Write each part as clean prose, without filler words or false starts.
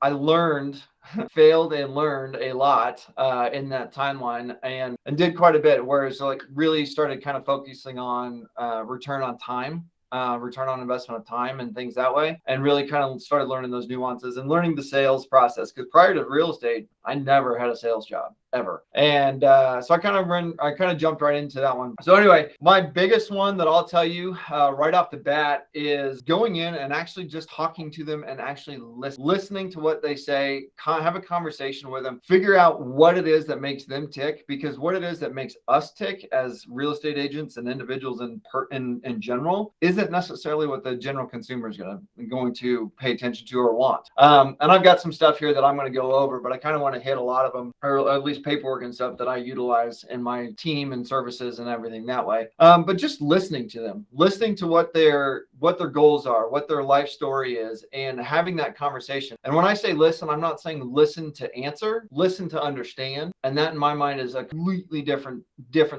I learned, failed and learned a lot in that timeline, and did quite a bit. Whereas like really started kind of focusing on return on time. Return on investment of time and things that way, and really kind of started learning those nuances and learning the sales process. Because prior to real estate, I never had a sales job ever, and so I kind of jumped right into that one. So anyway, my biggest one that I'll tell you right off the bat is going in and actually just talking to them and actually listening to what they say, have a conversation with them, figure out what it is that makes them tick, because what it is that makes us tick as real estate agents and individuals in general isn't necessarily what the general consumer is going to pay attention to or want. And I've got some stuff here that I'm going to go over, but I kind of want to hit a lot of them, or at least paperwork and stuff that I utilize in my team and services and everything that way. But just listening to them, listening to what their goals are, what their life story is, and having that conversation. And when I say listen, I'm not saying listen to answer, listen to understand. And that in my mind is a completely different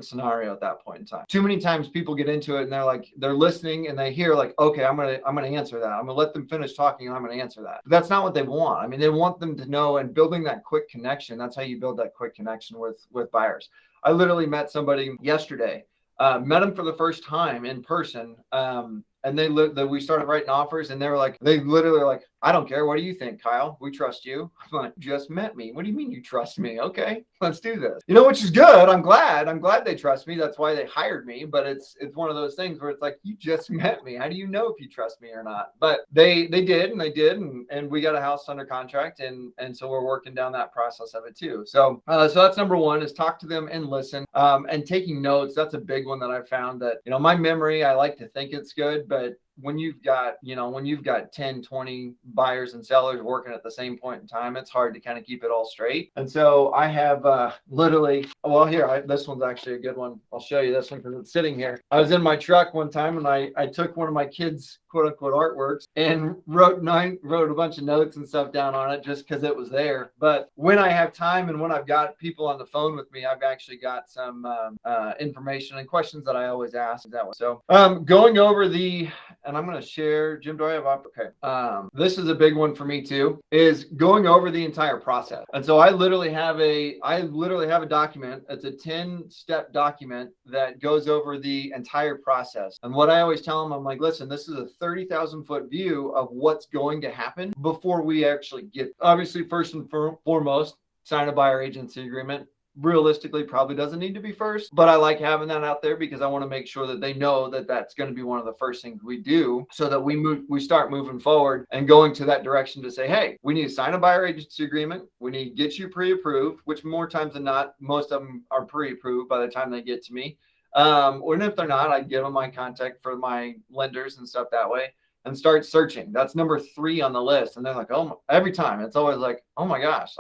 scenario at that point in time. Too many times people get into it and they're listening and they hear like, okay, I'm gonna answer that. I'm gonna let them finish talking and I'm gonna answer that. But that's not what they want. I mean, they want them to know, and building that quick connection. That's how you build that quick connection with buyers. I literally met somebody yesterday, met them for the first time in person. And we started writing offers, and they literally were like, I don't care. What do you think, Kyle? We trust you. I'm like, just met me. What do you mean you trust me? Okay, let's do this. Which is good. I'm glad they trust me. That's why they hired me. But it's one of those things where it's like, you just met me. How do you know if you trust me or not? But they did, and we got a house under contract, and so we're working down that process of it too. So that's number one, is talk to them and listen, and taking notes. That's a big one that I found that, my memory, I like to think it's good, but when you've got 10, 20 buyers and sellers working at the same point in time, it's hard to kind of keep it all straight. And so I have this one's actually a good one. I'll show you this one because it's sitting here. I was in my truck one time and I took one of my kids' quote unquote artworks and wrote a bunch of notes and stuff down on it just because it was there. But when I have time and when I've got people on the phone with me, I've actually got some information and questions that I always ask that way. So going over and I'm going to share, Jim, do I have okay. This is a big one for me too, is going over the entire process. And so I literally have a document. It's a 10-step document that goes over the entire process. And what I always tell them, I'm like, listen, this is a 30,000 foot view of what's going to happen before we actually get, obviously, first and foremost, sign a buyer agency agreement. Realistically, probably doesn't need to be first, but I like having that out there because I want to make sure that they know that that's going to be one of the first things we do, so that we start moving forward and going to that direction to say, hey, we need to sign a buyer agency agreement. We need to get you pre-approved, which more times than not, most of them are pre-approved by the time they get to me. Or if they're not, I give them my contact for my lenders and stuff that way, and start searching. That's number 3 on the list. And they're like, oh, every time it's always like, oh my gosh,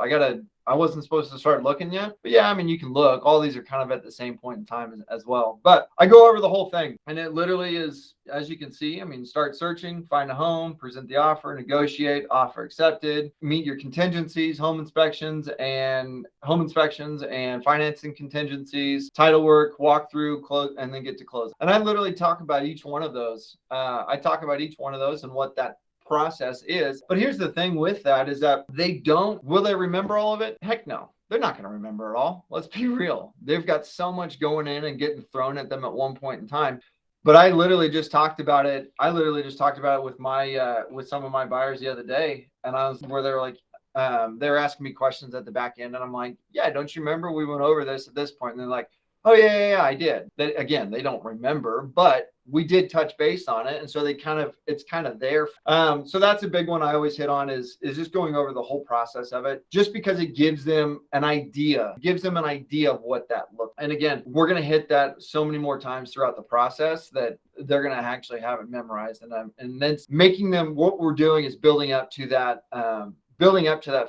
I wasn't supposed to start looking yet. But yeah, I mean, you can look. All these are kind of at the same point in time as well. But I go over the whole thing. And it literally is, as you can see, I mean, start searching, find a home, present the offer, negotiate, offer accepted, meet your contingencies, home inspections and financing contingencies, title work, walkthrough, close, and then get to close. And I literally talk about each one of those. And what that process is. But here's the thing with that is that will they remember all of it? Heck no. They're not going to remember it all. Let's be real. They've got so much going in and getting thrown at them at one point in time. But I literally just talked about it. With some of my buyers the other day, and where they were like, they were asking me questions at the back end, and I'm like, yeah, don't you remember we went over this at this point? And they're like, oh yeah, I did. They don't remember, but we did touch base on it. And so it's kind of there. So that's a big one I always hit on is just going over the whole process of it, just because it gives them an idea, of what that looks like. And again, we're going to hit that so many more times throughout the process that they're going to actually have it memorized. And then making them, what we're doing is building up to that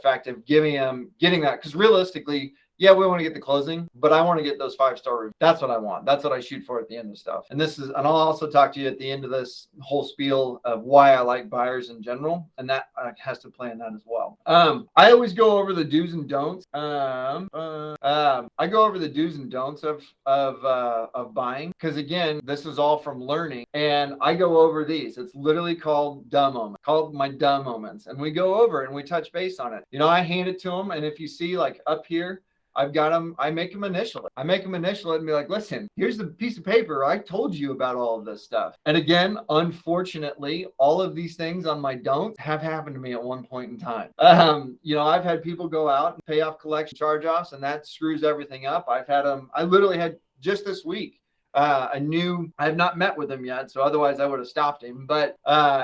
fact of getting that, because realistically, yeah, we want to get the closing, but I want to get those 5-star reviews. That's what I want. That's what I shoot for at the end of stuff. And I'll also talk to you at the end of this whole spiel of why I like buyers in general, and that has to play in that as well. I always go over the do's and don'ts. I go over the do's and don'ts of buying, because again, this is all from learning, and I go over these. It's literally called dumb moments, called my dumb moments, and we go over it and we touch base on it. I hand it to them, and if you see like up here, I've got them, I make them initial it. And be like, listen, here's the piece of paper. I told you about all of this stuff. And again, unfortunately, all of these things on my don'ts have happened to me at one point in time. I've had people go out and pay off collection charge-offs, and that screws everything up. I literally had just this week, I have not met with him yet, so otherwise I would have stopped him. But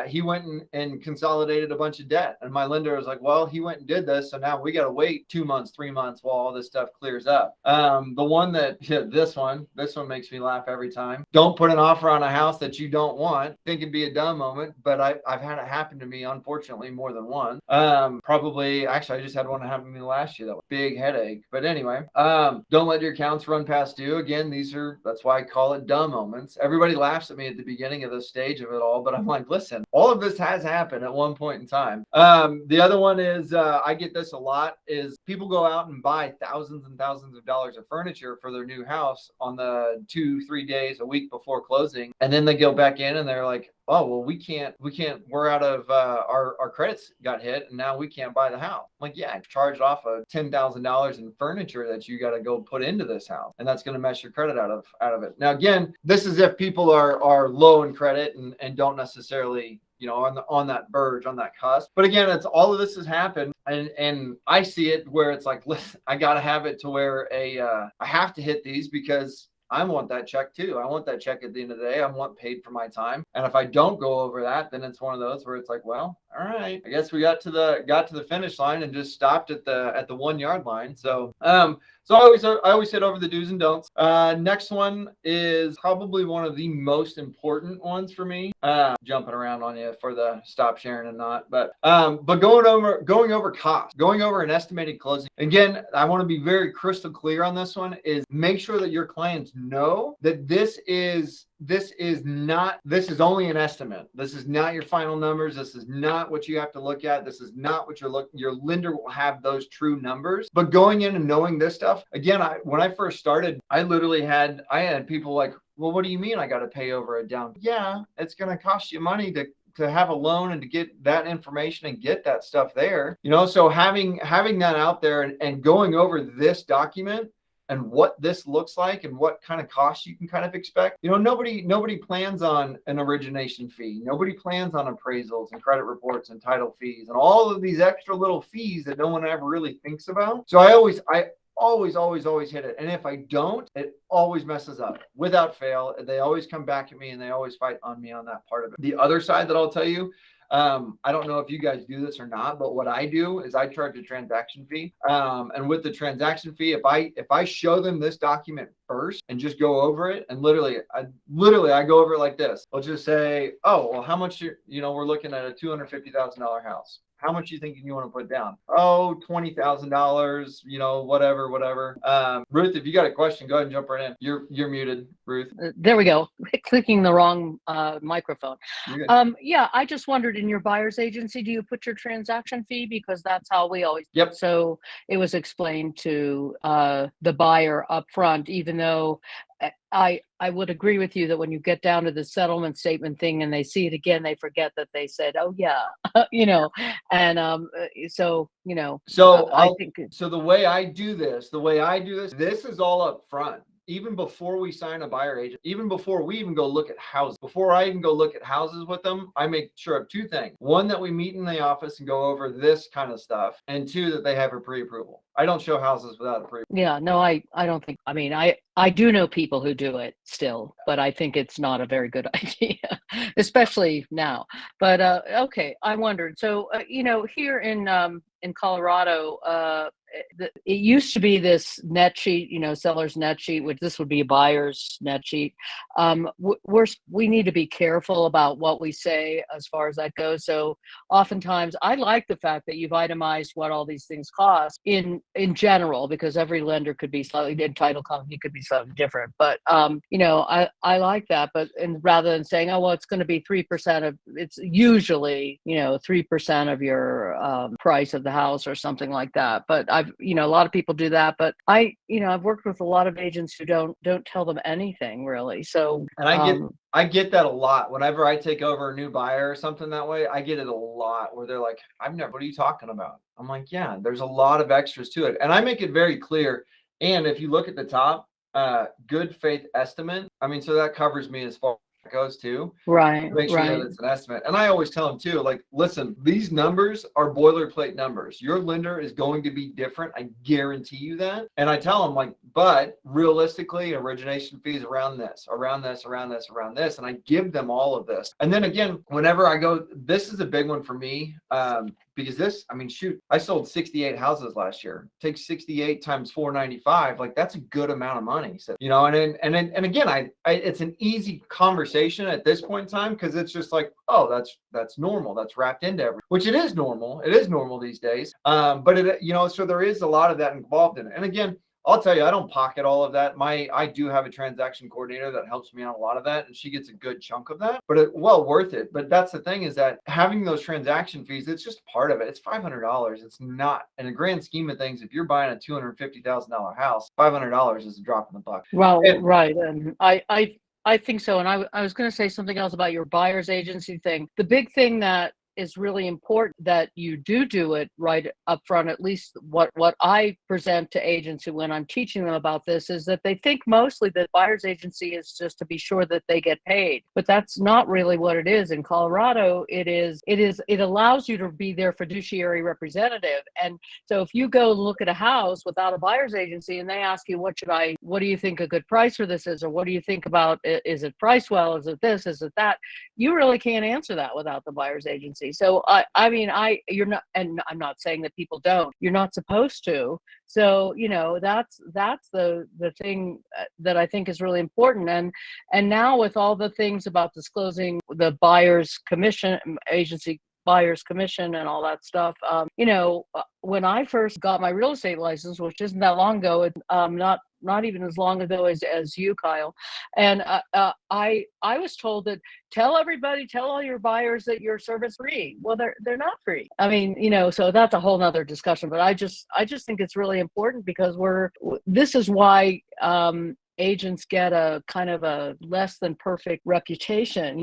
he went and consolidated a bunch of debt, and my lender was like, "Well, he went and did this, so now we got to wait 2 months, 3 months while all this stuff clears up." The one this one makes me laugh every time. Don't put an offer on a house that you don't want. Think it'd be a dumb moment, but I've had it happen to me, unfortunately, more than one. Actually, I just had one happen to me last year. That was a big headache. But anyway, don't let your accounts run past due. Again, that's why I call it dumb moments. Everybody laughs at me at the beginning of this stage of it all, but I'm like, listen, all of this has happened at one point in time. The other one is, I get this a lot, is people go out and buy thousands and thousands of dollars of furniture for their new house on the 2-3 days, a week before closing. And then they go back in and they're like, oh, well, we can't, we're out of, our credits got hit and now we can't buy the house. I'm like, yeah, I charged off of $10,000 in furniture that you got to go put into this house, and that's going to mess your credit out of it. Now, again, this is if people are low in credit and don't necessarily, on that verge, on that cusp. But again, it's all of this has happened, and I see it where it's like, listen, I got to have it to where I have to hit these, because I want that check too. I want that check at the end of the day. I want paid for my time. And if I don't go over that, then it's one of those where it's like, well, all right, I guess we got to the finish line and just stopped at the 1 yard line. So I always hit over the do's and don'ts. Next one is probably one of the most important ones for me. Jumping around on you for the stop sharing and not, but going over cost, going over an estimated closing. Again, I want to be very crystal clear on this one, is make sure that your clients know that this is only an estimate. This is not your final numbers. This is not what you have to look at. This is not what your lender will have those true numbers. But going in and knowing this stuff, again, when I first started, I had people like, well, what do you mean I got to pay over a down? Yeah, it's going to cost you money to have a loan and to get that information and get that stuff there. So having that out there and going over this document and what this looks like and what kind of costs you can kind of expect. Nobody plans on an origination fee. Nobody plans on appraisals and credit reports and title fees and all of these extra little fees that no one ever really thinks about. So I always hit it. And if I don't, it always messes up without fail. They always come back at me and they always fight on me on that part of it. The other side that I'll tell you, I don't know if you guys do this or not, but what I do is I charge a transaction fee. And with the transaction fee, if I show them this document first and just go over it, and literally I go over it like this. I'll just say, oh, well, how much we're looking at a $250,000 house. How much you thinking you want to put down? Oh, $20,000, whatever. Ruth, if you got a question, go ahead and jump right in. You're muted, Ruth. There we go. Clicking the wrong microphone. Yeah, I just wondered, in your buyer's agency, do you put your transaction fee? Because that's how we always. Yep. So it was explained to the buyer up front, even though I would agree with you that when you get down to the settlement statement thing and they see it again, they forget that they said, oh yeah, and I think so. The way I do this, this is all up front. Even before we sign a buyer agent, even before we even go look at houses, before I even go look at houses with them, I make sure of two things. One, that we meet in the office and go over this kind of stuff. And two, that they have a pre-approval. I don't show houses without a pre-approval. Yeah, no, I don't think, I do know people who do it still, but I think it's not a very good idea, especially now. But okay, I wondered. So, here in Colorado, it used to be this net sheet, seller's net sheet, which this would be a buyer's net sheet. We need to be careful about what we say as far as that goes. So oftentimes I like the fact that you've itemized what all these things cost in general, because every lender could be slightly, title company could be slightly different. But I like that. But rather than saying, oh well, it's going to be 3% of, it's usually 3% of your price of the house or something like that. But a lot of people do that. But I've worked with a lot of agents who don't tell them anything really. So and I get that a lot. Whenever I take over a new buyer or something that way, I get it a lot where they're like, what are you talking about? I'm like, yeah, there's a lot of extras to it. And I make it very clear. And if you look at the top, good faith estimate, so that covers me as far as it goes too. Right. Make sure that it's an estimate. And I always tell them too, like, listen, these numbers are boilerplate numbers. Your lender is going to be different. I guarantee you that. And I tell them, like, but realistically, origination fees around this. And I give them all of this. And then again, whenever I go, this is a big one for me. Because I sold 68 houses last year. Take 68 times 495, like that's a good amount of money. So, and again, it's an easy conversation at this point in time because it's just like, oh, that's normal. That's wrapped into everything, which it is normal. It is normal these days. But so there is a lot of that involved in it. And again, I'll tell you, I don't pocket all of that. I do have a transaction coordinator that helps me out a lot of that, and she gets a good chunk of that, but well worth it. But that's the thing, is that having those transaction fees, it's just part of it. It's $500. It's not, in a grand scheme of things, if you're buying a $250,000 house, $500 is a drop in the bucket. Well, right. And I think so. And I was going to say something else about your buyer's agency thing. The big thing that is really important that you do it right up front. At least what I present to agents who, when I'm teaching them about this, is that they think mostly that buyer's agency is just to be sure that they get paid, but that's not really what it is. In Colorado, it allows you to be their fiduciary representative. And so if you go look at a house without a buyer's agency and they ask you, what do you think a good price for this is, or what do you think about, is it priced well, is it this, is it that, you really can't answer that without the buyer's agency. So you're not, and I'm not saying that people don't, you're not supposed to. So, that's the thing that I think is really important. And now with all the things about disclosing the buyer's commission, agency buyer's commission and all that stuff, when I first got my real estate license, which isn't that long ago, not even as long ago as you, Kyle. And I was told that tell all your buyers that you're service free. Well, they're not free. So that's a whole nother discussion. But I just think it's really important because this is why agents get a kind of a less than perfect reputation,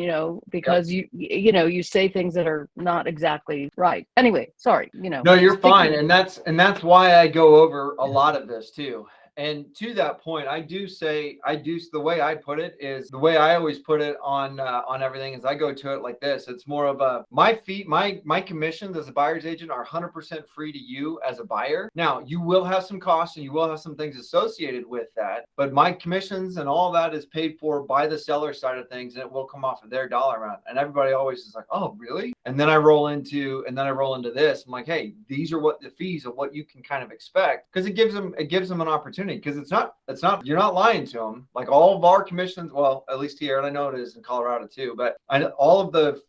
because you say things that are not exactly right. Anyway, sorry, No, you're fine. And that's why I go over a lot of this too. And to that point, the way I put it is the way I always put it on everything is I go to it like this. It's more of my fee, my commissions as a buyer's agent are 100% free to you as a buyer. Now, you will have some costs and you will have some things associated with that, but my commissions and all that is paid for by the seller side of things, and it will come off of their dollar amount. And everybody always is like, oh, really? And then I roll into this. I'm like, hey, these are what the fees of what you can kind of expect, because it gives them an opportunity. Because it's not, you're not lying to them. Like all of our commissions, well, at least here, and I know it is in Colorado too, but all of the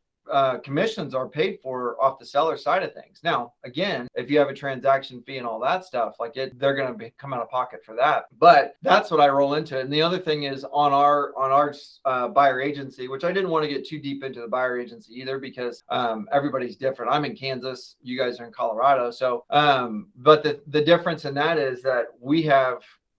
commissions are paid for off the seller side of things. Now, again, if you have a transaction fee and all that stuff, they're going to come out of pocket for that. But that's what I roll into. And the other thing is on our buyer agency, which I didn't want to get too deep into the buyer agency either, because everybody's different. I'm in Kansas, you guys are in Colorado. So, but the difference in that is that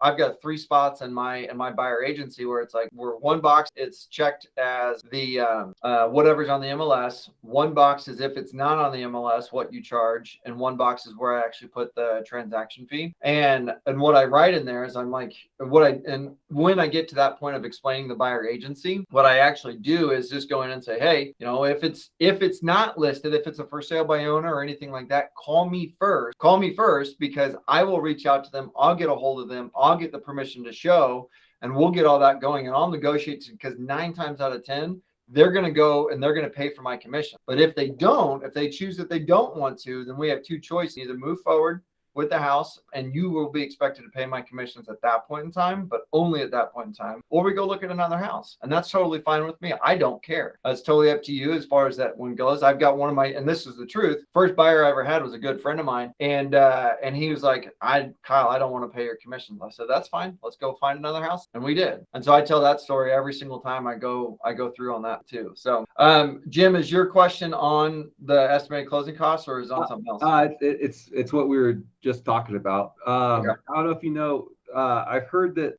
I've got 3 spots in my buyer agency where it's like, where one box, it's checked as the whatever's on the MLS. One box is if it's not on the MLS, what you charge, and one box is where I actually put the transaction fee. And what I write in there is I'm like, when I get to that point of explaining the buyer agency, what I actually do is just go in and say, hey, if it's not listed, if it's a for sale by owner or anything like that, call me first, because I will reach out to them. I'll get a hold of them. I'll get the permission to show, and we'll get all that going, and I'll negotiate, because 9 times out of 10, they're going to go and they're going to pay for my commission. But if they choose that they don't want to, then we have 2 choices: either move forward with the house, and you will be expected to pay my commissions at that point in time, but only at that point in time, or we go look at another house. And that's totally fine with me. I don't care. It's totally up to you as far as that one goes. I've got one of my, and this is the truth, first buyer I ever had was a good friend of mine. And he was like, Kyle, I don't want to pay your commissions. I said, that's fine. Let's go find another house. And we did. And so I tell that story every single time I go through on that too. So Jim, is your question on the estimated closing costs, or is it on something else? It's what we were just talking about. Okay. I don't know if you know, I've heard that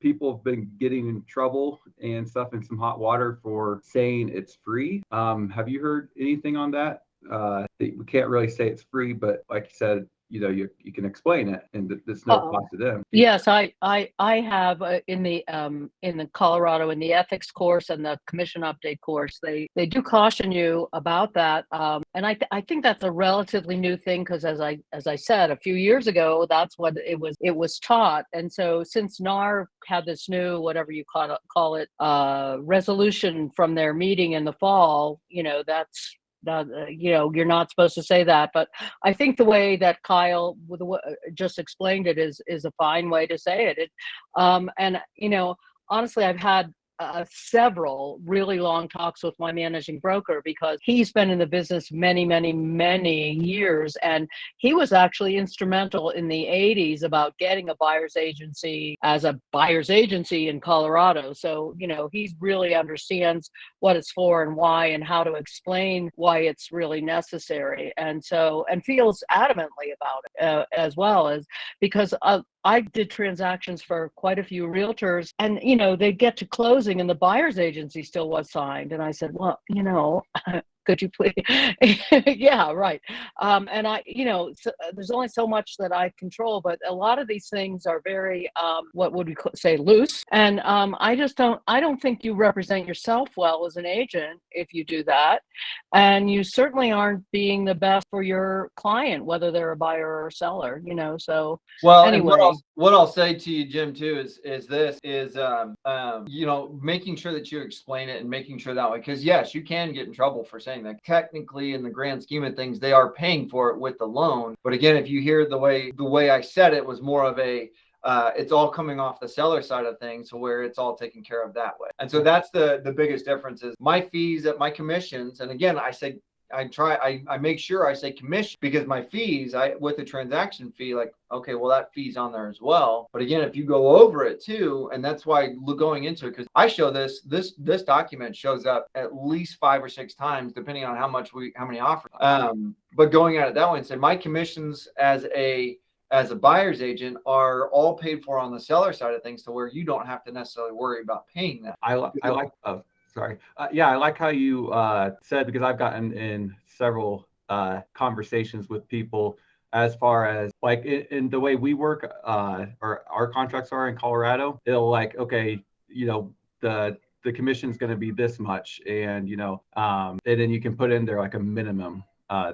people have been getting in trouble and stuff in some hot water for saying it's free. Have you heard anything on that? We can't really say it's free, but like you said, you can explain it, and there's no cost to them. Yes, I have in the Colorado, in the ethics course and the commission update course, they do caution you about that, and I think that's a relatively new thing, because as I said a few years ago, that's what it was taught. And so since NAR had this new, whatever you call it, resolution from their meeting in the fall, that's you're not supposed to say that. But I think the way that Kyle just explained it is a fine way to say it. And honestly, I've had several really long talks with my managing broker, because he's been in the business many, many, many years, and he was actually instrumental in the 80s about getting a buyer's agency as a buyer's agency in Colorado. So he really understands what it's for and why, and how to explain why it's really necessary, and feels adamantly about it, as well, as because I did transactions for quite a few realtors, and they get to closing and the buyer's agency still was signed, and I said, well, could you please? Yeah, right. And there's only so much that I control, but a lot of these things are very, what would we say, loose. And I don't think you represent yourself well as an agent if you do that. And you certainly aren't being the best for your client, whether they're a buyer or a seller, so. Well, anyway. and what I'll say to you, Jim, too, is making sure that you explain it and making sure that way, because yes, you can get in trouble for saying that. Technically, in the grand scheme of things, they are paying for it with the loan. But again, if you hear the way I said it was more of a it's all coming off the seller side of things, so where it's all taken care of that way. And so that's the biggest difference is my fees, my commissions. And again, I make sure I say commission, because my fees, with the transaction fee, like, okay, well, that fee's on there as well. But again, if you go over it too, and that's why going into it, because I show this document shows up at least 5 or 6 times, depending on how many offers. But going at it that way and say my commissions as a buyer's agent are all paid for on the seller side of things, to where you don't have to necessarily worry about paying that. I like. Sorry. I like how you said, because I've gotten in several conversations with people as far as like in the way we work, or our contracts are in Colorado. It'll like, okay, the commission's going to be this much, and and then you can put in there like a minimum.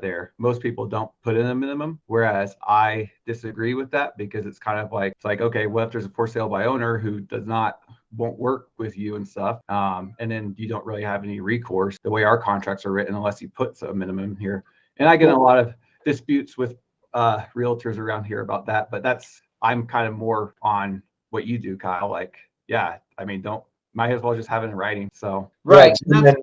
There, most people don't put in a minimum, whereas I disagree with that, because it's kind of like, okay, well, if there's a for sale by owner who won't work with you and stuff, and then you don't really have any recourse the way our contracts are written, unless you put a minimum here. And I get in a lot of disputes with realtors around here about that, but I'm kind of more on what you do, Kyle. Like, yeah, I mean, might as well just have it in writing. So right.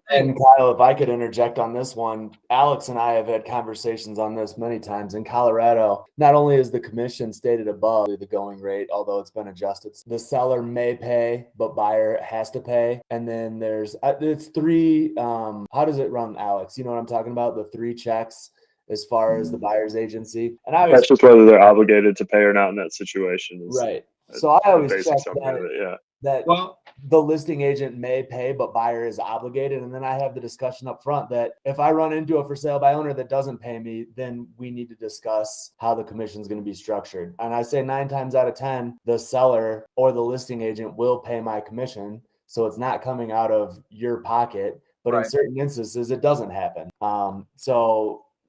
And Kyle, if I could interject on this one, Alex and I have had conversations on this many times. In Colorado, not only is the commission stated above the going rate, although it's been adjusted, the seller may pay, but buyer has to pay. And then it's 3, how does it run, Alex? You know what I'm talking about? The 3 checks as far as the buyer's agency. And that's just whether they're obligated to pay or not in that situation. Right. So I always check that Well, the listing agent may pay, but buyer is obligated. And then I have the discussion up front that if I run into a for sale by owner that doesn't pay me, then we need to discuss how the commission is going to be structured. And I say 9 times out of 10, the seller or the listing agent will pay my commission. So it's not coming out of your pocket, but in certain instances, it doesn't happen.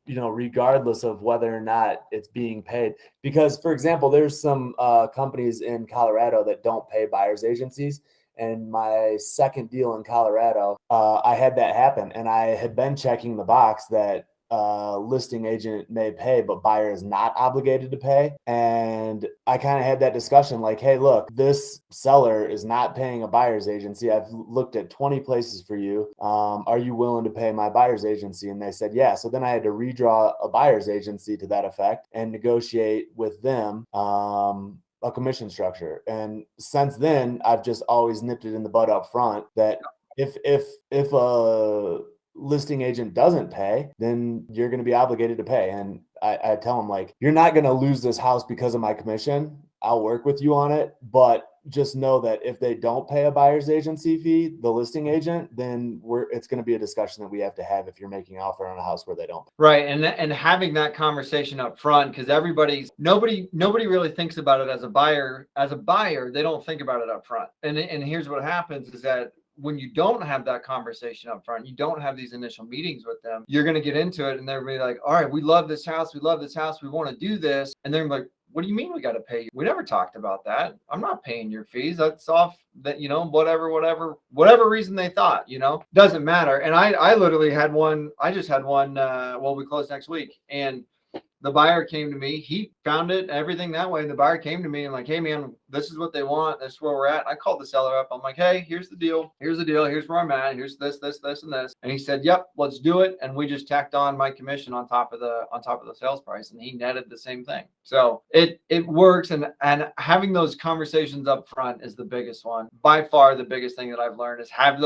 Regardless of whether or not it's being paid. Because, for example, there's some companies in Colorado that don't pay buyer's agencies. And my second deal in Colorado, I had that happen. And I had been checking the box that listing agent may pay, but buyer is not obligated to pay. And I kind of had that discussion like, hey, look, this seller is not paying a buyer's agency. I've looked at 20 places for you. Are you willing to pay my buyer's agency? And they said, yeah. So then I had to redraw a buyer's agency to that effect and negotiate with them a commission structure. And since then, I've just always nipped it in the bud up front that if a listing agent doesn't pay, then you're going to be obligated to pay. And I tell them, like, you're not going to lose this house because of my commission. I'll work with you on it, but just know that if they don't pay a buyer's agency fee, the listing agent, then it's going to be a discussion that we have to have if you're making an offer on a house where they don't. Right. And having that conversation up front, because nobody really thinks about it as a buyer. As a buyer, they don't think about it up front. And here's what happens is that when you don't have that conversation up front, you don't have these initial meetings with them, you're going to get into it and they're going to be like, all right, we love this house. We love this house. We want to do this. And they're like, what do you mean we got to pay you? We never talked about that. I'm not paying your fees. That's off that, whatever reason they thought, doesn't matter. And I literally had one, we close next week, and the buyer came to me. He found it, everything that way. The buyer came to me and like, hey man, this is what they want. This is where we're at. I called the seller up. I'm like, hey, here's the deal. Here's where I'm at. Here's this, and this. And he said, yep, let's do it. And we just tacked on my commission on top of the sales price, and he netted the same thing. So it works. And having those conversations up front is the biggest one. By far the biggest thing that I've learned is have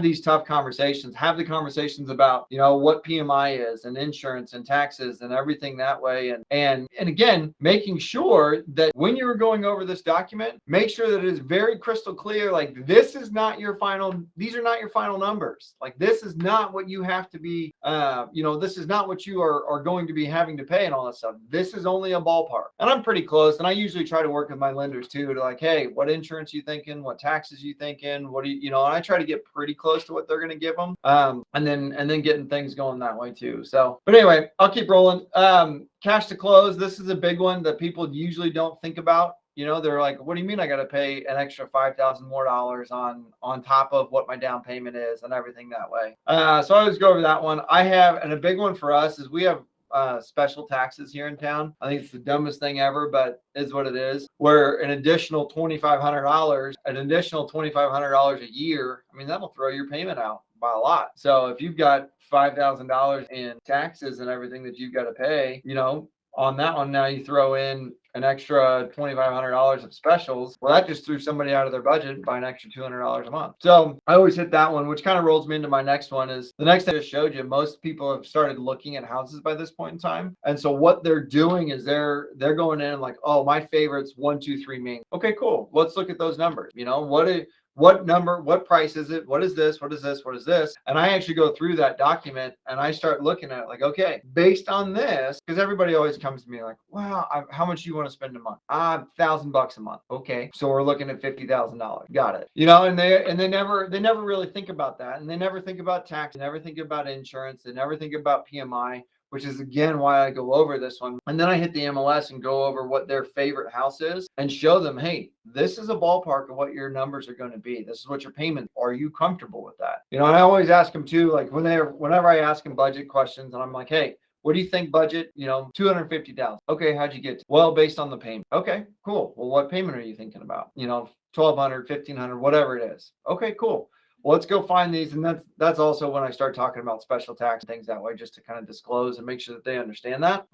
these tough conversations, have the conversations about, what PMI is and insurance and taxes and everything that way. And again, making sure that when you're going over this document, make sure that it is very crystal clear. Like, these are not your final numbers. Like, this is not what you have to be, this is not what you are going to be having to pay and all that stuff. This is only a ballpark. And I'm pretty close. And I usually try to work with my lenders too, to like, hey, what insurance you thinking? What taxes you thinking? What do you, and I try to get pretty close to what they're going to give them. And then getting things going that way too. So, but anyway, I'll keep rolling. Cash to close. This is a big one that people usually don't think about. They're like, what do you mean I got to pay an extra $5,000 more on top of what my down payment is and everything that way? So I always go over that one. And a big one for us is we have special taxes here in town. I think it's the dumbest thing ever, but is what it is. Where an additional $2,500 a year, I mean, that'll throw your payment out by a lot. So if you've got $5,000 in taxes and everything that you've got to pay, on that one, now you throw in an extra $2,500 of specials. Well, that just threw somebody out of their budget by an extra $200 a month. So I always hit that one, which kind of rolls me into my next one. Is the next thing I just showed you, most people have started looking at houses by this point in time. And so what they're doing is they're going in and like, oh, my favorite's 1, 2, 3 main. Okay, cool. Let's look at those numbers. What number, what price is it? What is this? What is this? What is this? And I actually go through that document and I start looking at it like, okay, based on this, because everybody always comes to me like, wow, how much do you want to spend a month? $1,000 a month. Okay. So we're looking at $50,000. Got it. And they never really think about that. And they never think about tax, they never think about insurance, they never think about PMI, which is again why I go over this one. And then I hit the MLS and go over what their favorite house is and show them, hey, this is a ballpark of what your numbers are going to be. This is what your payment. Are you comfortable with that? And I always ask them too, like whenever I ask them budget questions, and I'm like, hey, what do you think budget? $250,000. Okay, how'd you get to? Well, based on the payment. Okay, cool. Well, what payment are you thinking about? $1,200, $1,500, whatever it is. Okay, cool. Well, let's go find these. And that's also when I start talking about special tax things that way, just to kind of disclose and make sure that they understand that.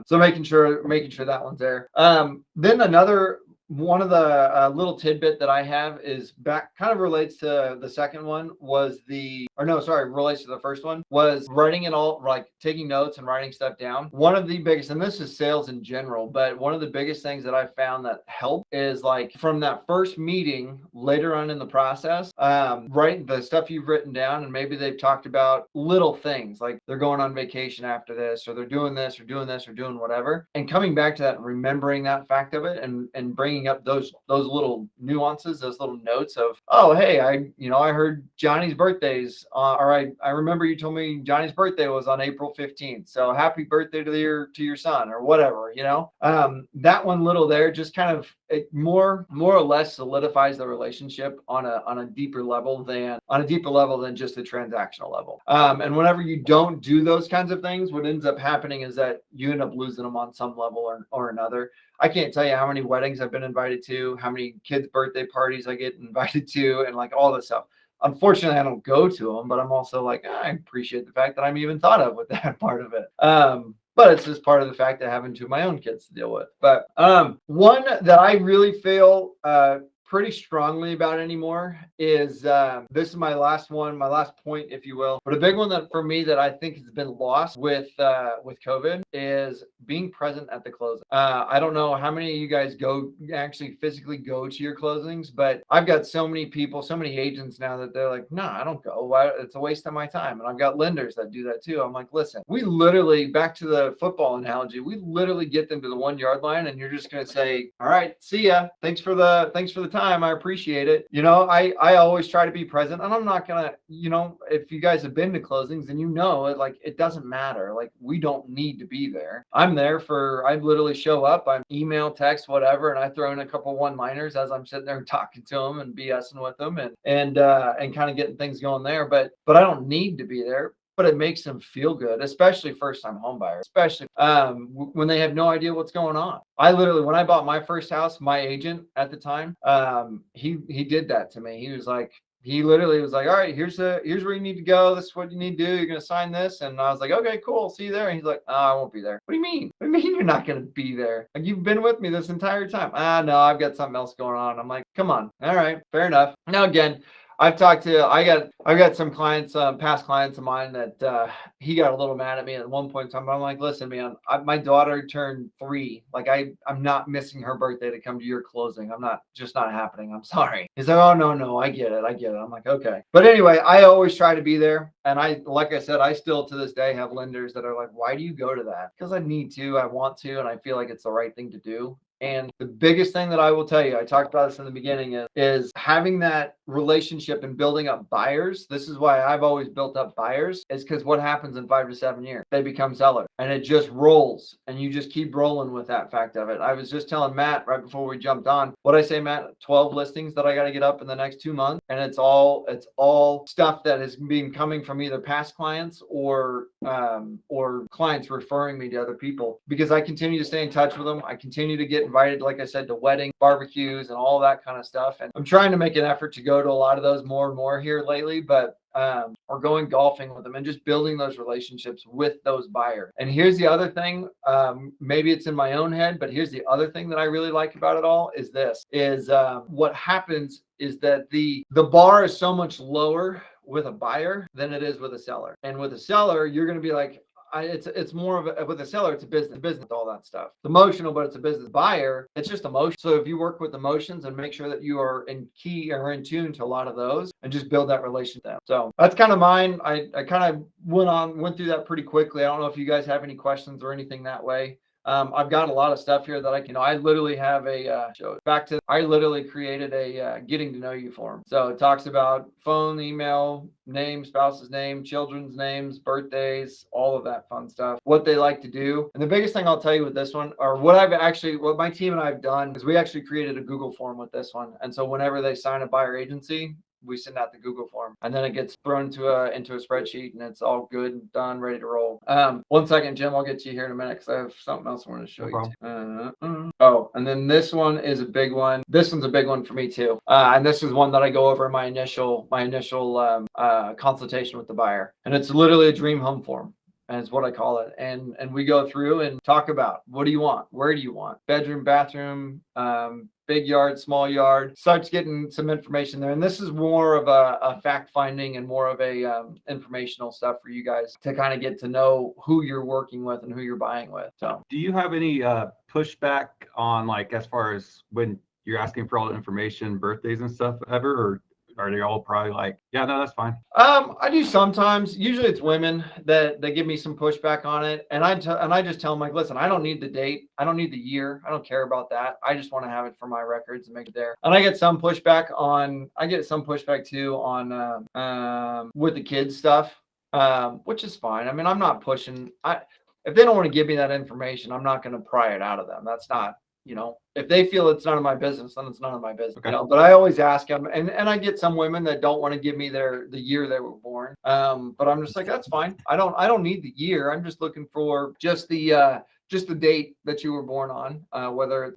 So making sure that one's there. Then another one of the little tidbit that I have is kind of relates to the second one relates to the first one, was writing it all, like taking notes and writing stuff down. One of the biggest, and this is sales in general, but one of the biggest things that I found that help is like from that first meeting later on in the process, write the stuff you've written down. And maybe they've talked about little things like they're going on vacation after this, or they're doing this or doing this or doing whatever, and coming back to that and remembering that fact of it and bringing bringing up those little nuances, those little notes of, oh, hey, I heard Johnny's birthday's, or I remember you told me Johnny's birthday was on April 15th. So happy birthday to your son, or whatever, that one little there just kind of, it more or less solidifies the relationship on a deeper level than just the transactional level. And whenever you don't do those kinds of things, what ends up happening is that you end up losing them on some level or another. I can't tell you how many weddings I've been invited to, how many kids' birthday parties I get invited to, and like all this stuff. Unfortunately, I don't go to them, but I'm also like, I appreciate the fact that I'm even thought of with that part of it. But it's just part of the fact that having two of my own kids to deal with. But one that I really feel pretty strongly about anymore is this is my last point, if you will. But a big one that for me that I think has been lost with COVID is being present at the closing. I don't know how many of you guys actually physically go to your closings, but I've got so many people, so many agents now that they're like, I don't go. Why? It's a waste of my time. And I've got lenders that do that too. I'm like, listen, we literally, back to the football analogy, we literally get them to the 1 yard line, and you're just going to say, all right, see ya. Thanks for the time. I appreciate it. I always try to be present, and I'm not gonna, if you guys have been to closings, then it doesn't matter. Like, we don't need to be there. I literally show up, I'm email, text, whatever, and I throw in a couple one-liners as I'm sitting there talking to them and BSing with them and kind of getting things going there. But I don't need to be there. But it makes them feel good, especially first-time home buyers, especially when they have no idea what's going on. I literally, when I bought my first house, my agent at the time, he did that to me. He literally was like, all right, here's where you need to go. This is what you need to do. You're going to sign this. And I was like, okay, cool. See you there. And he's like, oh, I won't be there. What do you mean? What do you mean you're not going to be there? Like, you've been with me this entire time. No, I've got something else going on. I'm like, come on. All right, fair enough. Now, again, I got some clients, past clients of mine that he got a little mad at me at one point in time. But I'm like, listen, man, my daughter turned 3. Like, I'm not missing her birthday to come to your closing. Just not happening. I'm sorry. He's like, oh, no, I get it. I'm like, okay. But anyway, I always try to be there. And like I said, I still to this day have lenders that are like, why do you go to that? Because I need to, I want to, and I feel like it's the right thing to do. And the biggest thing that I will tell you, I talked about this in the beginning, is having that relationship and building up buyers. This is why I've always built up buyers, is because what happens in 5 to 7 years? They become sellers, and it just rolls, and you just keep rolling with that fact of it. I was just telling Matt right before we jumped on, what I say, Matt, 12 listings that I got to get up in the next 2 months. And it's all stuff that is being coming from either past clients or clients referring me to other people, because I continue to stay in touch with them. I continue to get invited, like I said, to weddings, barbecues, and all that kind of stuff. And I'm trying to make an effort to go to a lot of those more and more here lately, but or going golfing with them and just building those relationships with those buyers. And here's the other thing, maybe it's in my own head, but here's the other thing that I really like about it all is what happens is that the bar is so much lower with a buyer than it is with a seller. And with a seller, you're going to be like, it's more of a, with a seller, it's a business, all that stuff. It's emotional, but it's a business. Buyer, it's just emotion. So if you work with emotions and make sure that you are in tune to a lot of those and just build that relationship. So that's kind of mine. I kind of went through that pretty quickly. I don't know if you guys have any questions or anything that way. I've got a lot of stuff here that I literally have I literally created a getting to know you form. So it talks about phone, email, name, spouse's name, children's names, birthdays, all of that fun stuff, what they like to do. And the biggest thing I'll tell you with this one, or what my team and I have done, is we actually created a Google form with this one. And so whenever they sign a buyer agency, we send out the Google form, and then it gets thrown into a spreadsheet, and it's all good and done, ready to roll. 1 second, Jim, I'll get to you here in a minute because I have something else I want to show you. Oh, and then this one is a big one. This one's a big one for me too. And this is one that I go over in my initial consultation with the buyer, and it's literally a dream home form. And it's what I call it. And we go through and talk about, what do you want? Where do you want? Bedroom, bathroom, big yard, small yard. Starts getting some information there. And this is more of a fact finding and more of a informational stuff for you guys to kind of get to know who you're working with and who you're buying with. So do you have any pushback on, like, as far as when you're asking for all the information, birthdays and stuff ever, or are they all probably like, yeah, no, that's fine? I do sometimes. Usually it's women that give me some pushback on it, and I just tell them like, listen, I don't need the date, I don't need the year, I don't care about that. I just want to have it for my records and make it there. And I get some pushback too on with the kids stuff, which is fine. I mean, I'm not pushing. If they don't want to give me that information, I'm not going to pry it out of them. That's not, if they feel it's none of my business, then it's none of my business. Okay. But I always ask them, and I get some women that don't want to give me the year they were born. But I'm just like, that's fine. I don't need the year. I'm just looking for just the date that you were born on, whether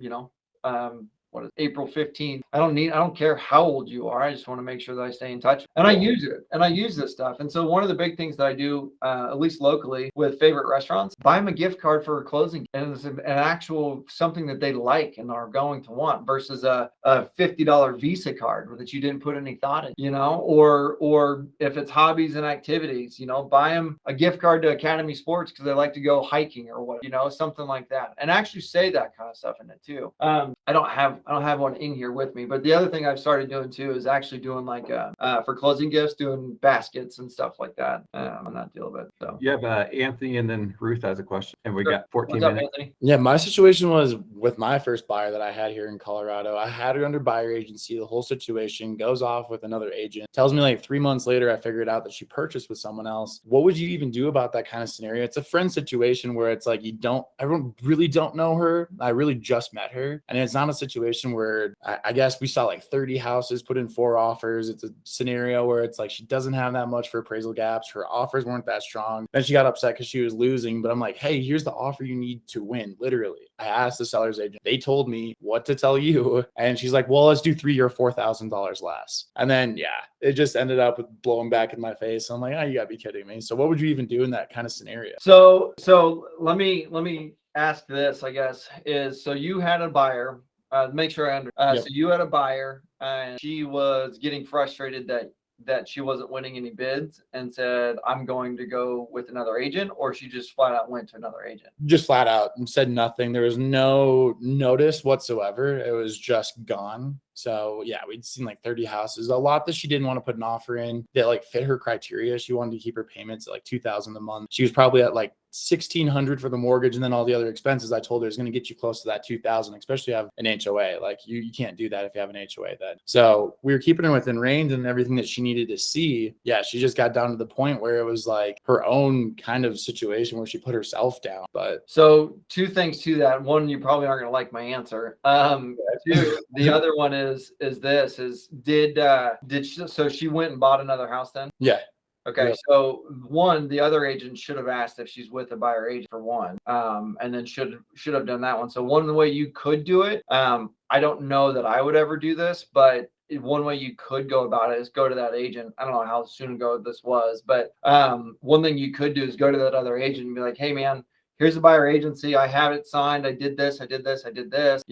what is April 15th. I don't care how old you are. I just want to make sure that I stay in touch. And I use it, and I use this stuff. And so one of the big things that I do, at least locally with favorite restaurants, buy them a gift card for a closing. And it's an actual something that they like and are going to want versus a $50 Visa card that you didn't put any thought in, or if it's hobbies and activities, buy them a gift card to Academy Sports because they like to go hiking or what, something like that. And actually say that kind of stuff in it too. I don't have one in here with me, but the other thing I've started doing too is actually doing like for closing gifts, doing baskets and stuff like that on that deal of it. So you have Anthony, and then Ruth has a question, and we Sure. got 14 What's up, minutes. Anthony? Yeah, my situation was with my first buyer that I had here in Colorado. I had her under buyer agency. The whole situation goes off with another agent. Tells me like 3 months later, I figured out that she purchased with someone else. What would you even do about that kind of scenario? It's a friend situation where it's like everyone really don't know her. I really just met her. And it's not a situation where I guess we saw like 30 houses, put in 4 offers. It's a scenario where it's like she doesn't have that much for appraisal gaps. Her offers weren't that strong. Then she got upset because she was losing. But I'm like, hey, here's the offer you need to win. Literally, I asked the seller's agent. They told me what to tell you. And she's like, well, let's do $3,000 or $4,000 less. And then, yeah, it just ended up with blowing back in my face. I'm like, oh, you gotta be kidding me. So what would you even do in that kind of scenario? So let me ask this, I guess, so you had a buyer, make sure I understand. Yep. So you had a buyer and she was getting frustrated that she wasn't winning any bids and said, I'm going to go with another agent, or she just flat out went to another agent? Just flat out and said nothing. There was no notice whatsoever. It was just gone. So yeah, we'd seen like 30 houses, a lot that she didn't want to put an offer in that like fit her criteria. She wanted to keep her payments at like $2,000 a month. She was probably at like $1,600 for the mortgage, and then all the other expenses. I told her is going to get you close to that $2,000, especially have an HOA. Like you can't do that if you have an HOA then. So we were keeping her within range and everything that she needed to see. Yeah, she just got down to the point where it was like her own kind of situation where she put herself down. But so 2 things to that. One, you probably aren't going to like my answer. 2, the other one is so she went and bought another house then? yeah. Okay, Yep. so 1, the other agent should have asked if she's with a buyer agent for 1, and then should have done that one. So one way you could do it, I don't know that I would ever do this, but one way you could go about it is go to that agent. I don't know how soon ago this was, but one thing you could do is go to that other agent and be like, hey man, here's the buyer agency. I have it signed. I did this.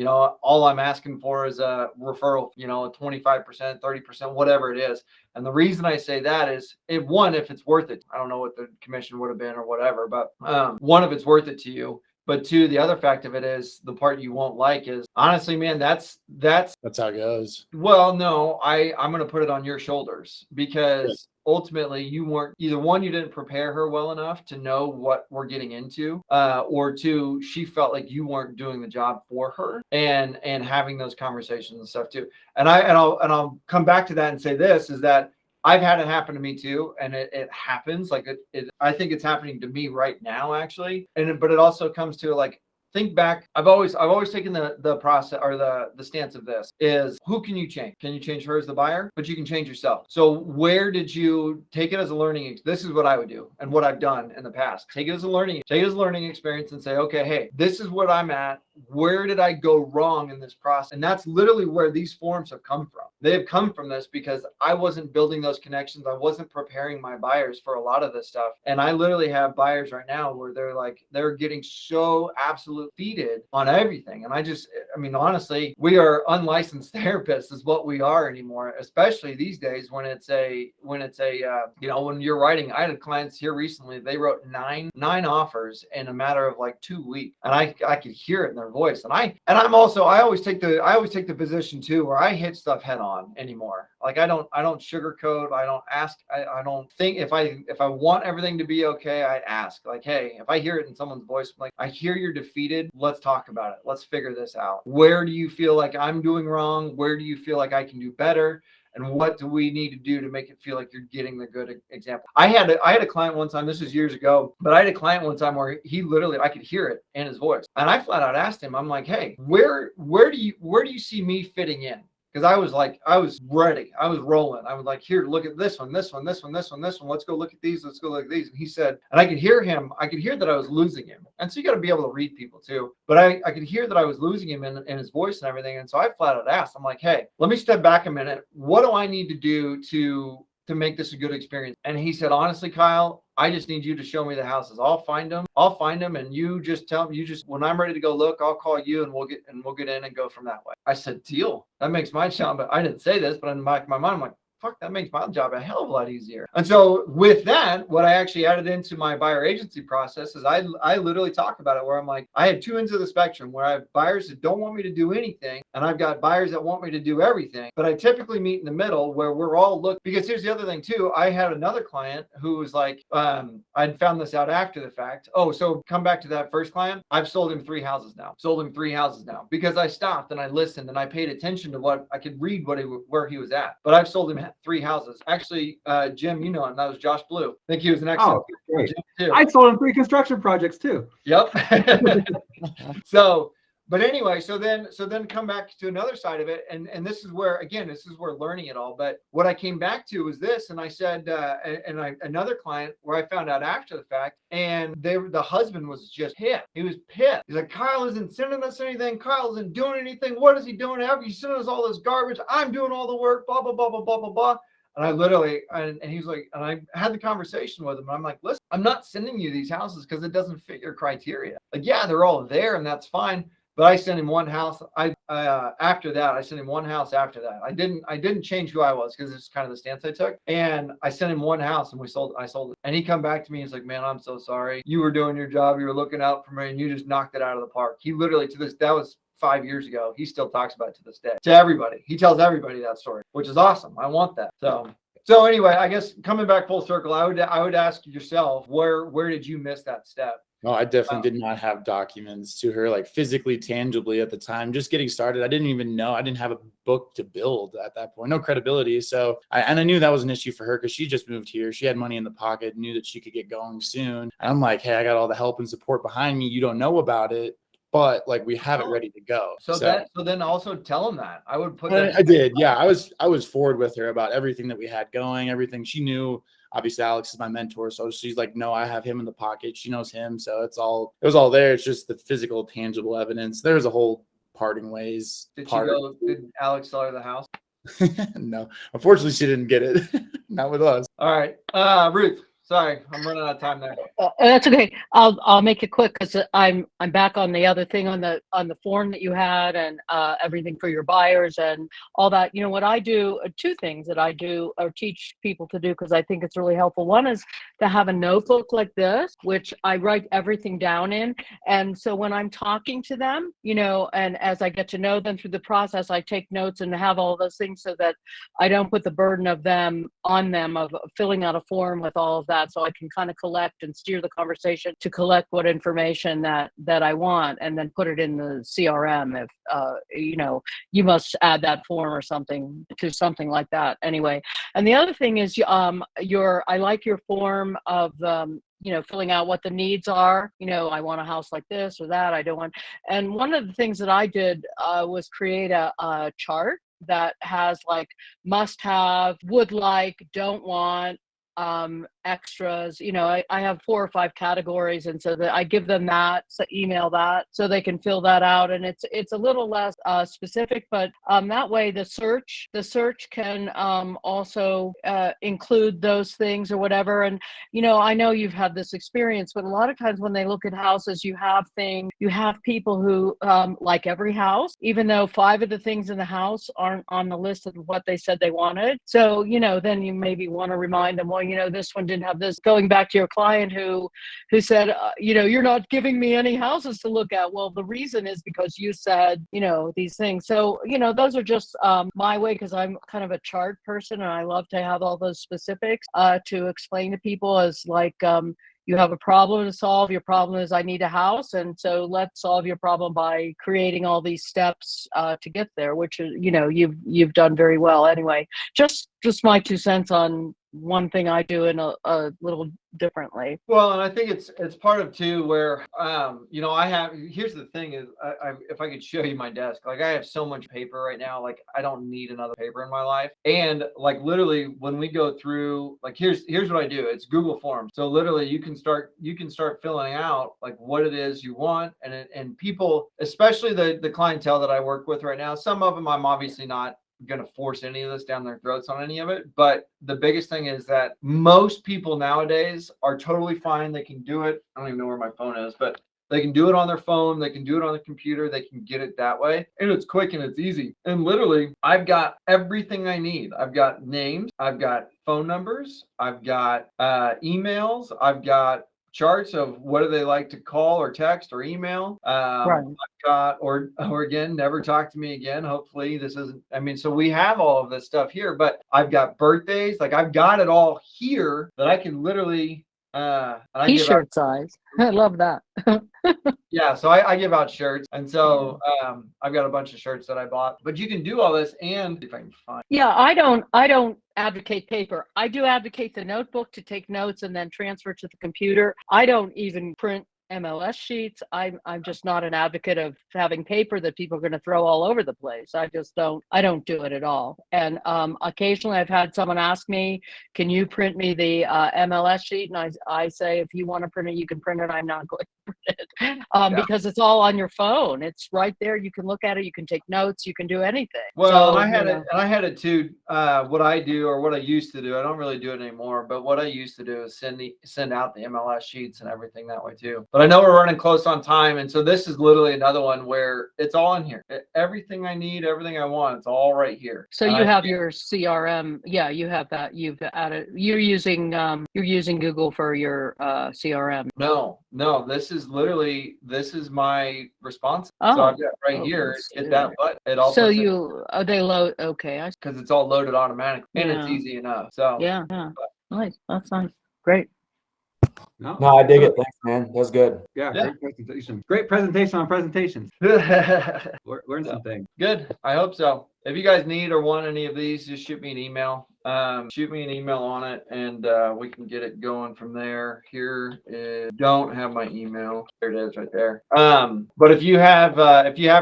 All I'm asking for is a referral, 25%, 30%, whatever it is. And the reason I say that is if it's worth it. I don't know what the commission would have been or whatever, but one, if it's worth it to you. But 2, the other fact of it is the part you won't like is honestly, man, that's How it goes. well, no, I'm going to put it on your shoulders because ultimately you weren't either. 1, you didn't prepare her well enough to know what we're getting into, or 2, she felt like you weren't doing the job for her and having those conversations and stuff too. And I'll come back to that and say this is that I've had it happen to me too, and it happens. Like I think it's happening to me right now, actually. But it also comes to like, think back. I've always taken the process or the stance of this is who can you change? Can you change her as the buyer? But you can change yourself. So where did you take it as a learning? This is what I would do and what I've done in the past. Take it as a learning experience and say, okay, hey, this is what I'm at. Where did I go wrong in this process? And that's literally where these forms have come from. They have come from this because I wasn't building those connections. I wasn't preparing my buyers for a lot of this stuff. And I literally have buyers right now where they're getting so absolute feeded on everything. And I mean, honestly, we are unlicensed therapists is what we are anymore, especially these days when it's a, you know, when you're writing. I had clients here recently, they wrote nine offers in a matter of like 2 weeks. And I could hear it in their voice. And I always take the position too, where I hit stuff head on anymore. Like I don't sugarcoat. I don't ask. I don't think if I want everything to be okay, I ask like, hey, if I hear it in someone's voice, I'm like, I hear you're defeated. Let's talk about it. Let's figure this out. Where do you feel like I'm doing wrong? Where do you feel like I can do better? And what do we need to do to make it feel like you're getting the good example? I had a client one time, this was years ago, but I had a client one time where he literally, I could hear it in his voice. And I flat out asked him, I'm like, hey, where do you see me fitting in? Because I was ready. I was rolling. I was like, here, look at this one. Let's go look at these. And he said, and I could hear that I was losing him. And so you got to be able to read people too. But I could hear that I was losing him in his voice and everything. And so I flat out asked, I'm like, hey, let me step back a minute. What do I need to do to make this a good experience? And he said, honestly, Kyle, I just need you to show me the houses. I'll find them, and you just tell me, when I'm ready to go look, I'll call you and we'll get in and go from that way. I said, deal. That makes my job, but I didn't say this, but in the back of my mind, I'm like, fuck, that makes my job a hell of a lot easier. And so with that, what I actually added into my buyer agency process is I literally talk about it where I'm like, I have two ends of the spectrum where I have buyers that don't want me to do anything, and I've got buyers that want me to do everything. But I typically meet in the middle where we're all because here's the other thing too. I had another client who was like, I'd found this out after the fact. Oh, so come back to that first client. I've sold him three houses now because I stopped and I listened and I paid attention to what I could read where he was at. But I've sold him three houses. Actually, Jim, you know him. That was Josh Blue. I think he was an excellent. Oh, great. Jim too. I sold him 3 construction projects too. Yep. But anyway, so then come back to another side of it. And this is where learning it all. But what I came back to was this. And I said, another client where I found out after the fact, and the husband was just pissed. He was pissed. He's like, Kyle isn't sending us anything. Kyle isn't doing anything. What is he doing? He's sending us all this garbage. I'm doing all the work, blah, blah, blah, blah, blah, blah, blah. And I literally, and he's like, and I had the conversation with him. And I'm like, listen, I'm not sending you these houses because it doesn't fit your criteria. Like, yeah, they're all there and that's fine. But I sent him one house. After that, I sent him one house after that. I didn't change who I was because it's kind of the stance I took. And I sent him one house and I sold it. And he come back to me. He's like, man, I'm so sorry. You were doing your job. You were looking out for me and you just knocked it out of the park. He literally that was 5 years ago. He still talks about it to this day to everybody. He tells everybody that story, which is awesome. I want that. So anyway, I guess coming back full circle, I would ask yourself, where did you miss that step? No, I definitely did not have documents to her, like physically, tangibly at the time. Just getting started, I didn't even know. I didn't have a book to build at that point, no credibility. So I knew that was an issue for her because she just moved here. She had money in the pocket, knew that she could get going soon. And I'm like, hey, I got all the help and support behind me. You don't know about it, but like we have it ready to go. So then also tell them that. I would put that. I did. Yeah. I was forward with her about everything that we had going, everything she knew. Obviously, Alex is my mentor, so she's like, no, I have him in the pocket. She knows him, so it was all there. It's just the physical, tangible evidence. There's a whole parting ways. Did Alex sell her the house? No, unfortunately, she didn't get it. Not with us. All right, Ruth. Sorry, I'm running out of time there. That's okay. I'll make it quick because I'm back on the other thing on the form that you had and everything for your buyers and all that. You know what I do? Two things that I do or teach people to do because I think it's really helpful. One is to have a notebook like this, which I write everything down in. And so when I'm talking to them, you know, and as I get to know them through the process, I take notes and have all those things so that I don't put the burden of them on them of filling out a form with all of that. So I can kind of collect and steer the conversation to collect what information that I want and then put it in the CRM if, you know, you must add that form or something like that anyway. And the other thing is I like your form of, you know, filling out what the needs are. You know, I want a house like this or that. I don't want. And one of the things that I did was create a chart that has like must have, would like, don't want, extras. You know, I have 4 or 5 categories, and so that I give them that, so email that, so they can fill that out, and it's a little less specific, but that way the search can also include those things or whatever. And you know, I know you've had this experience, but a lot of times when they look at houses, you have people who like every house, even though 5 of the things in the house aren't on the list of what they said they wanted. So, you know, then you maybe want to remind them, well, you know, this one didn't have this. Going back to your client who said, you know, you're not giving me any houses to look at. Well, the reason is because you said, you know, these things. So, you know, those are just my way, because I'm kind of a chart person and I love to have all those specifics to explain to people as like, you have a problem to solve. Your problem is I need a house. And so let's solve your problem by creating all these steps to get there, which is, you know, you've done very well anyway. Just my 2 cents on one thing I do in a little differently. Well, and I think it's part of too where you know, here's the thing is if I could show you my desk, like I have so much paper right now, like I don't need another paper in my life. And like literally when we go through, like here's what I do. It's Google Forms. So literally you can start filling out like what it is you want, and people, especially the clientele that I work with right now, some of them I'm obviously not going to force any of this down their throats on any of it. But the biggest thing is that most people nowadays are totally fine. They can do it. I don't even know where my phone is, but they can do it on their phone. They can do it on the computer. They can get it that way. And it's quick and it's easy. And literally, I've got everything I need. I've got names. I've got phone numbers. I've got emails. I've got charts of what do they like to call or text or email. Right. I've got, or again, never talk to me again. Hopefully this isn't, I mean, so we have all of this stuff here, but I've got birthdays, like I've got it all here that I can literally, T-shirt size. I love that. Yeah, so I give out shirts, and so I've got a bunch of shirts that I bought. But you can do all this, and if I can find. Yeah, I don't advocate paper. I do advocate the notebook to take notes and then transfer to the computer. I don't even print MLS sheets. I'm just not an advocate of having paper that people are going to throw all over the place. I don't do it at all. And occasionally I've had someone ask me, can you print me the MLS sheet? And I say, if you want to print it, you can print it. I'm not going to print it because it's all on your phone. It's right there. You can look at it. You can take notes. You can do anything. Well, so, and I had it too. What I do, or what I used to do, I don't really do it anymore, but what I used to do is send out the MLS sheets and everything that way too. But I know we're running close on time. And so this is literally another one where it's all in here. Everything I need, everything I want, it's all right here. So you have your CRM. Yeah, you have that. You've added, you're using Google for your CRM. No, this is my response. Oh, so I've got right here, hit that button. It also so they load, okay. Because it's all loaded automatically and it's easy enough. So yeah. Nice. That's nice. Great. No, I dig it. Thanks, man. That was good. Yeah, great presentation. Great presentation on presentations. Learn some things. Good. I hope so. If you guys need or want any of these, just shoot me an email. Shoot me an email on it, and we can get it going from there. Here is, don't have my email. There it is, right there. But if you have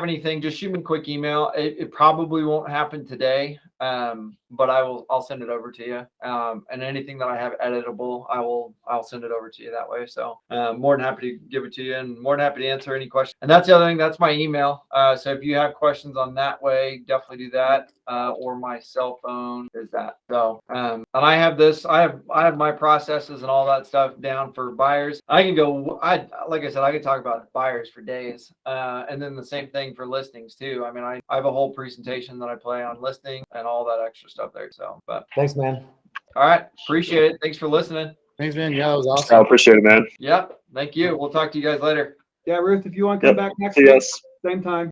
anything, just shoot me a quick email. It probably won't happen today, but I'll send it over to you. And anything that I have editable, I'll send it over to you that way. So more than happy to give it to you, and more than happy to answer any questions. And that's the other thing. That's my email. So if you have questions on that way, definitely do that. Or my cell phone is that. So, and I have my processes and all that stuff down for buyers. Like I said, I could talk about buyers for days. And then the same thing for listings too. I mean, I have a whole presentation that I play on listing and all that extra stuff there. So, but thanks, man. All right. Appreciate it. Thanks for listening. Thanks, man. Yeah, that was awesome. I appreciate it, man. Yep. Thank you. We'll talk to you guys later. Yeah, Ruth, if you want to come back next week, same time.